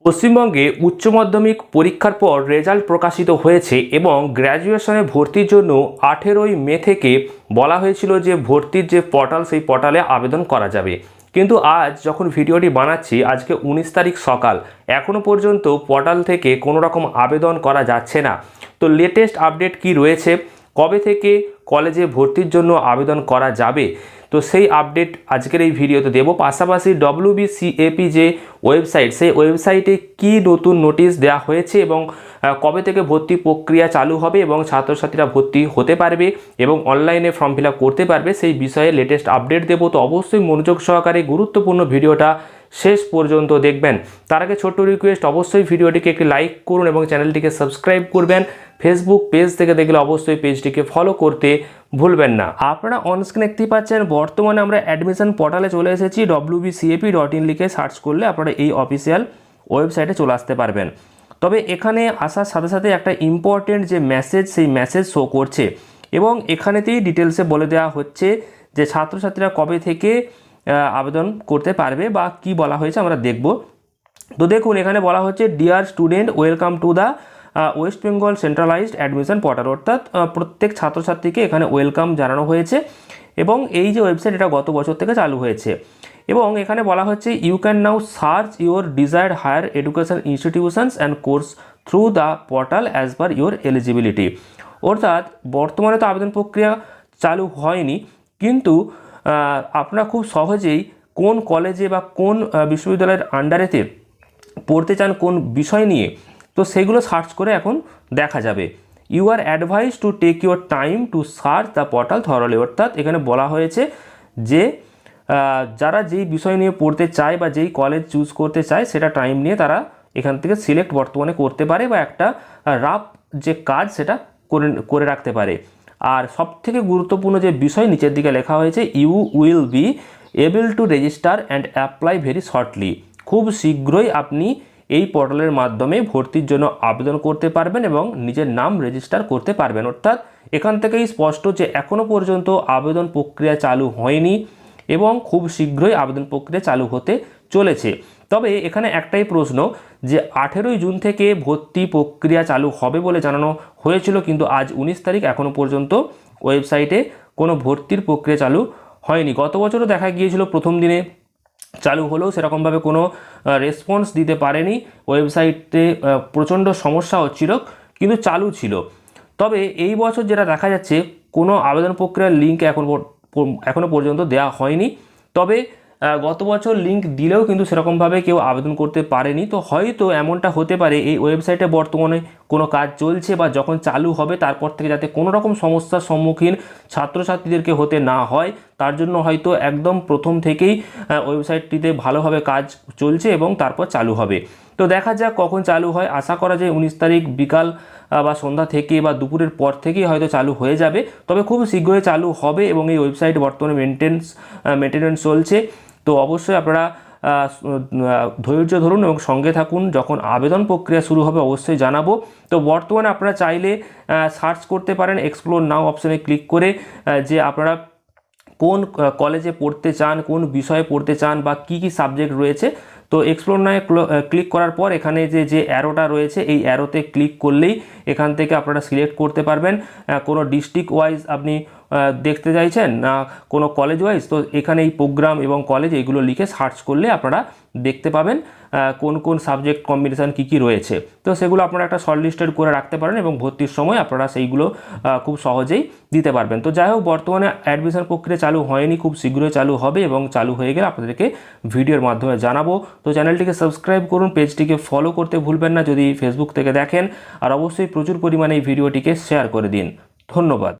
পশ্চিমবঙ্গে উচ্চ মাধ্যমিক পরীক্ষার পর রেজাল্ট প্রকাশিত হয়েছে এবং গ্র্যাজুয়েশনে ভর্তির জন্য 18ই মে থেকে বলা হয়েছিল যে ভর্তির যে পোর্টাল সেই পোর্টালে আবেদন করা যাবে। কিন্তু আজ যখন ভিডিওটি বানাচ্ছি, আজকে 19 তারিখ সকাল, এখনও পর্যন্ত পোর্টাল থেকে কোনো রকম আবেদন করা যাচ্ছে না। তো লেটেস্ট আপডেট কি রয়েছে, কবে থেকে কলেজে ভর্তির জন্য আবেদন করা যাবে, তো সেই আপডেট আজকের এই ভিডিওতে দেব। পাশাপাশি WBCAP যে ওয়েবসাইট, সেই ওয়েবসাইটে কি নতুন নোটিশ দেওয়া হয়েছে এবং কবে থেকে ভর্তি প্রক্রিয়া চালু হবে এবং ছাত্রছাত্রীরা ভর্তি হতে পারবে এবং অনলাইনে ফর্ম ফিল আপ করতে পারবে, সেই বিষয়ে লেটেস্ট আপডেট দেব। তো অবশ্যই মনোযোগ সহকারে গুরুত্বপূর্ণ ভিডিওটা শেষ পর্যন্ত দেখবেন। তার আগে ছোট্ট রিকোয়েস্ট, অবশ্যই ভিডিওটিকে একটি লাইক করুন এবং চ্যানেলটিকে সাবস্ক্রাইব করবেন। ফেসবুক পেজ থেকে দেখলে অবশ্যই পেজটিকে ফলো করতে ভুলবেন না। আপনারা অনস্ক্রিন দেখতেই পাচ্ছেন, বর্তমানে আমরা অ্যাডমিশন পোর্টালে চলে এসেছি। WBCAP.in লিখে সার্চ করলে আপনারা এই অফিসিয়াল ওয়েবসাইটে চলে আসতে পারবেন। তবে এখানে আসার সাথে সাথে একটা ইম্পর্টেন্ট যে মেসেজ, সেই মেসেজ শো করছে এবং এখানেতেই ডিটেলসে বলে দেওয়া হচ্ছে যে ছাত্রছাত্রীরা কবে থেকে আবেদন করতে পারবে বা কি বলা হয়েছে আমরা দেখব। তো দেখুন, এখানে বলা হচ্ছে dear student, welcome to the West Bengal centralised admission portal, অর্থাৎ প্রত্যেক ছাত্রছাত্রীকে এখানে ওয়েলকাম জানানো হয়েছে এবং এই যে ওয়েবসাইট, এটা গত বছর থেকে চালু হয়েছে এবং এখানে বলা হচ্ছে you can now search your desired higher education institutions and course through the portal as per your eligibility. অর্থাৎ বর্তমানে তো আবেদন প্রক্রিয়া চালু হয়নি, কিন্তু আপনারা খুব সহজেই কোন কলেজে বা কোন বিশ্ববিদ্যালয়ের আন্ডারেতে পড়তে চান, কোন বিষয় নিয়ে, তো সেগুলো সার্চ করে এখন দেখা যাবে। You are advise to take your time to search the portal thoroughly. অর্থাৎ এখানে বলা হয়েছে যে যারা যেই বিষয় নিয়ে পড়তে চায় বা যেই কলেজ চুজ করতে চায়, সেটা টাইম নিয়ে তারা এখান থেকে সিলেক্ট বর্তমানে করতে পারে বা একটা রাফ যে কাজ সেটা করে রাখতে পারে। আর সবথেকে গুরুত্বপূর্ণ যে বিষয় নিচের দিকে লেখা হয়েছে, you will be able to register and apply very shortly. খুব শীঘ্রই আপনি এই পোর্টালের মাধ্যমে ভর্তির জন্য আবেদন করতে পারবেন এবং নিজের নাম রেজিস্টার করতে পারবেন। অর্থাৎ এখান থেকেই স্পষ্ট যে এখনও পর্যন্ত আবেদন প্রক্রিয়া চালু হয়নি এবং খুব শীঘ্রই আবেদন প্রক্রিয়া চালু হতে চলেছে। তবে এখানে একটাই প্রশ্ন, যে 18ই জুন থেকে ভর্তি প্রক্রিয়া চালু হবে বলে জানানো হয়েছিল, কিন্তু আজ 19 তারিখ, এখনও পর্যন্ত ওয়েবসাইটে কোনো ভর্তির প্রক্রিয়া চালু হয়নি। গত বছরও দেখা গিয়েছিল প্রথম দিনে চালু হলেও সেরকমভাবে কোনো রেসপন্স দিতে পারেনি, ওয়েবসাইটে প্রচণ্ড সমস্যা হচ্ছিল কিন্তু চালু ছিল। তবে এই বছর যেটা দেখা যাচ্ছে, কোনো আবেদন প্রক্রিয়ার লিঙ্ক এখনও পর্যন্ত দেওয়া হয়নি। তবে গত বছর লিঙ্ক দিলেও কিন্তু সেরকমভাবে কেউ আবেদন করতে পারেনি। তো হয়তো এমনটা হতে পারে এই ওয়েবসাইটে বর্তমানে কোনো কাজ চলছে বা যখন চালু হবে তারপর থেকে যাতে কোনো রকম সমস্যার সম্মুখীন ছাত্রছাত্রীদেরকে হতে না হয়, তার জন্য হয়তো একদম প্রথম থেকেই ওয়েবসাইটটিতে ভালোভাবে কাজ চলছে এবং তারপর চালু হবে। তো দেখা যাক কখন চালু হয়। আশা করা যায় 19 তারিখ বিকাল বা সন্ধ্যা থেকে বা দুপুরের পর থেকেই হয়তো চালু হয়ে যাবে। তবে খুব শীঘ্রই চালু হবে এবং এই ওয়েবসাইট বর্তমানে মেনটেনেন্স চলছে। তো অবশ্যই আপনারা ধৈর্য ধরুন এবং সঙ্গে থাকুন। যখন আবেদন প্রক্রিয়া শুরু হবে অবশ্যই জানাবো। তো বর্তমানে আপনারা চাইলে সার্চ করতে পারেন এক্সপ্লোর নাও অপশানে ক্লিক করে, যে আপনারা কোন কলেজে পড়তে চান, কোন বিষয়ে পড়তে চান বা কি কি সাবজেক্ট রয়েছে। তো এক্সপ্লোর নাও ক্লিক করার পর এখানে যে অ্যারোটা রয়েছে, এই অ্যারোতে ক্লিক করলেই এখান থেকে আপনারা সিলেক্ট করতে পারবেন কোনো ডিস্ট্রিক্ট ওয়াইজ আপনি দেখতে চাইছেন না কোনো কলেজ ওয়াইজ। তো এখানে এই প্রোগ্রাম এবং কলেজ এইগুলো লিখে সার্চ করলে আপনারা দেখতে পাবেন কোন কোন সাবজেক্ট কম্বিনেশান কী কী রয়েছে। তো সেগুলো আপনারা একটা শর্ট লিস্টেড করে রাখতে পারেন এবং ভর্তির সময় আপনারা সেইগুলো খুব সহজেই দিতে পারবেন। তো যাই হোক, বর্তমানে অ্যাডমিশন প্রক্রিয়া চালু হয়নি, খুব শীঘ্রই চালু হবে এবং চালু হয়ে গেলে আপনাদেরকে ভিডিওর মাধ্যমে জানাবো। তো চ্যানেলটিকে সাবস্ক্রাইব করুন, পেজটিকে ফলো করতে ভুলবেন না যদি ফেসবুক থেকে দেখেন, আর অবশ্যই প্রচুর পরিমাণে এই ভিডিওটিকে শেয়ার করে দিন। ধন্যবাদ।